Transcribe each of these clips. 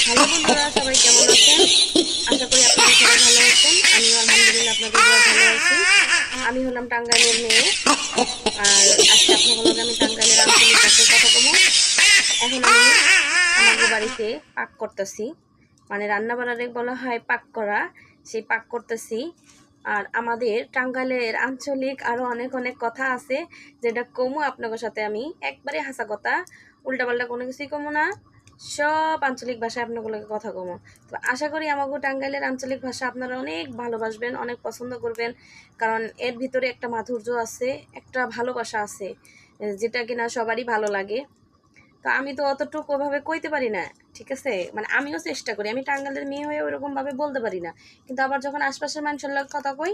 Hello বন্ধুরা, সবাই কেমন আছেন? আশা করি আপনারা সবাই ভালো আছেন। আমিও আলহামদুলিল্লাহ আপনাদের দোয়ায় ভালো আছি। আমি হলাম টাঙ্গাইলের মেয়ে, আর আজকে আপনার লগে আমি টাঙ্গাইলের আঞ্চলিক ভাষায় কথা বলবো। এখন আমি আমাদের বাড়িতে পাক করতেছি, মানে রান্না বান্নারে বলা হয় পাক করা, সেই পাক করতেছি। আর আমাদের টাঙ্গাইলের আঞ্চলিক আরও অনেক অনেক কথা আছে, যেটা কমু আপনাদের সাথে আমি একবারে হাসা কথা, উল্টাপাল্টা কোনো কিছুই কমু না, সব আঞ্চলিক ভাষায় আপনাগুলোকে কথা কমো। তো আশা করি আমাকে টাঙ্গাইলের আঞ্চলিক ভাষা আপনারা অনেক ভালোবাসবেন, অনেক পছন্দ করবেন, কারণ এর ভিতরে একটা মাধুর্য আছে, একটা ভালোবাসা আছে, যেটা কিনা সবারই ভালো লাগে। তো আমি তো অতটুকু ওভাবে কইতে পারি না, ঠিক আছে, মানে আমিও চেষ্টা করি, আমি টাঙ্গাইলের মেয়ে হয়ে ওইরকম ভাবে বলতে পারি না, কিন্তু আবার যখন আশপাশের মানুষের লগে কথা কই,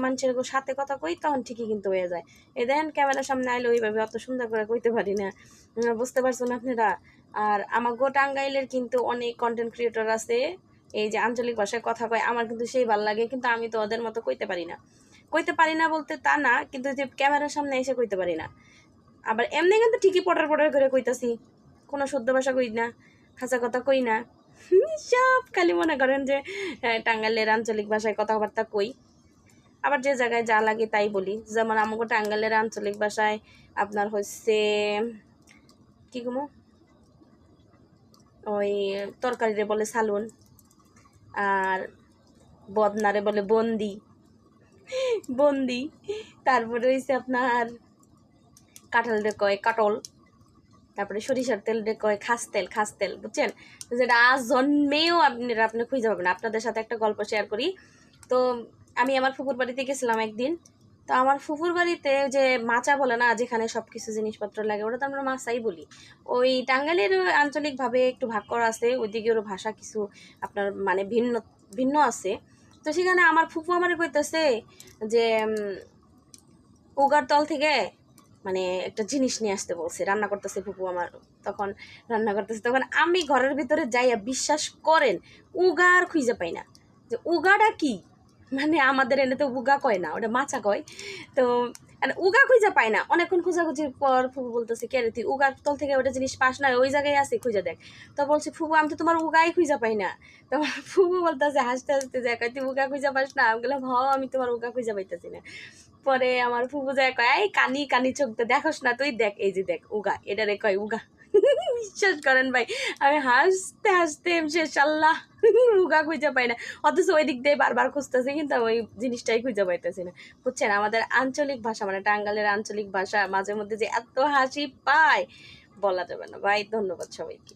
মানুষের সাথে কথা কই, তখন ঠিকই কিন্তু হয়ে যায়। এই দেখেন ক্যামেরার সামনে আইলে ওইভাবে অত সুন্দর করে কইতে পারি না, বুঝতে পারছেন আপনারা? আর আমাগো টাঙ্গাইলের কিন্তু অনেক কন্টেন্ট ক্রিয়েটর আছে, এই যে আঞ্চলিক ভাষায় কথা কয়, আমার কিন্তু সেই ভালো লাগে, কিন্তু আমি তো ওদের মতো কইতে পারি না বলতে তা না, কিন্তু যে ক্যামেরার সামনে এসে কইতে পারি না। আবার এমনি কিন্তু ঠিকই পটার পটার করে কইতাছি, কোনো শুদ্ধ ভাষা কই না, হাসা কথা কই না। সব খালি মনে করেন যে টাঙ্গাইলের আঞ্চলিক ভাষায় কথাবার্তা কই। আবার যে জায়গায় যা লাগে তাই বলি, যেমন আমাকে টাঙ্গাইলের আঞ্চলিক ভাষায় আপনার হচ্ছে কি কমো, ওই তরকারিরে বলে সালুন, আর বদনারে বলে বন্দি, বন্দি। তারপরে হয়েছে আপনার কাঁঠালরে কয় কাটল, তারপরে সরিষার তেল রে কয় খাস তেল, বুঝছেন? যেটা আজ জন্মেও আপনি খুঁজে পাবেন। আপনাদের সাথে একটা গল্প শেয়ার করি। তো আমি আমার ফুফুর বাড়িতে গেছিলাম একদিন। তো আমার ফুফুর বাড়িতে যে মাচা বলে না, যেখানে সব কিছু জিনিসপত্র লাগে, ওটা তো আমরা মাচাই বলি। ওই টাঙ্গাইলের আঞ্চলিকভাবে একটু ভাগ করা আছে, ওইদিকে ওর ভাষা কিছু আপনার মানে ভিন্ন ভিন্ন আছে। তো সেখানে আমার ফুফু আমার কইতেছে যে উগার তল থেকে মানে একটা জিনিস নিয়ে আসতে বলছে, রান্না করতেছে ফুপু আমার, তখন রান্না করতেছে, তখন আমি ঘরের ভিতরে যাইয়া, বিশ্বাস করেন, উগার খুঁজে পাই না যে উগাটা কি, মানে আমাদের এনে তো উগা কয় না, ওটা মাচা কয়। তো উগা খুঁজে পাই না, অনেকক্ষণ খোঁজাখুঁজির পর ফুপু বলতেছে, কে রে তুই উগার তল থেকে ওটা জিনিস পাস না, ওই জায়গায় আছে, খুঁজে দেখ। তো বলছে ফুপু আমি তো তোমার উগাই খুঁজে পাই না। তোমার ফুপু বলতেছে হাসতে হাসতে, যে তুই উগা খুঁজে পাস না? আমি বললাম হ, আমি তোমার উগা খুঁজে পাইতেছি না। পরে আমার ফুফু যায় কয়, এই কানি কানি চোখ তো দেখোস না তুই, দেখ এই যে দেখ উগা, এটা রে কয় উগা। বিশ্বাস করেন ভাই, আমি হাসতে হাসতে শেষ, আল্লাহ, উগা খুঁজে পাই না, অথচ ওই দিক দিয়ে বারবার খুঁজতেছি, কিন্তু ওই জিনিসটাই খুঁজে পাইতেছি না। বুঝছেন, আমাদের আঞ্চলিক ভাষা মানে টাঙ্গাইলের আঞ্চলিক ভাষা মাঝে মধ্যে যে এত হাসি পায়, বলা যাবে না ভাই। ধন্যবাদ সবাইকে।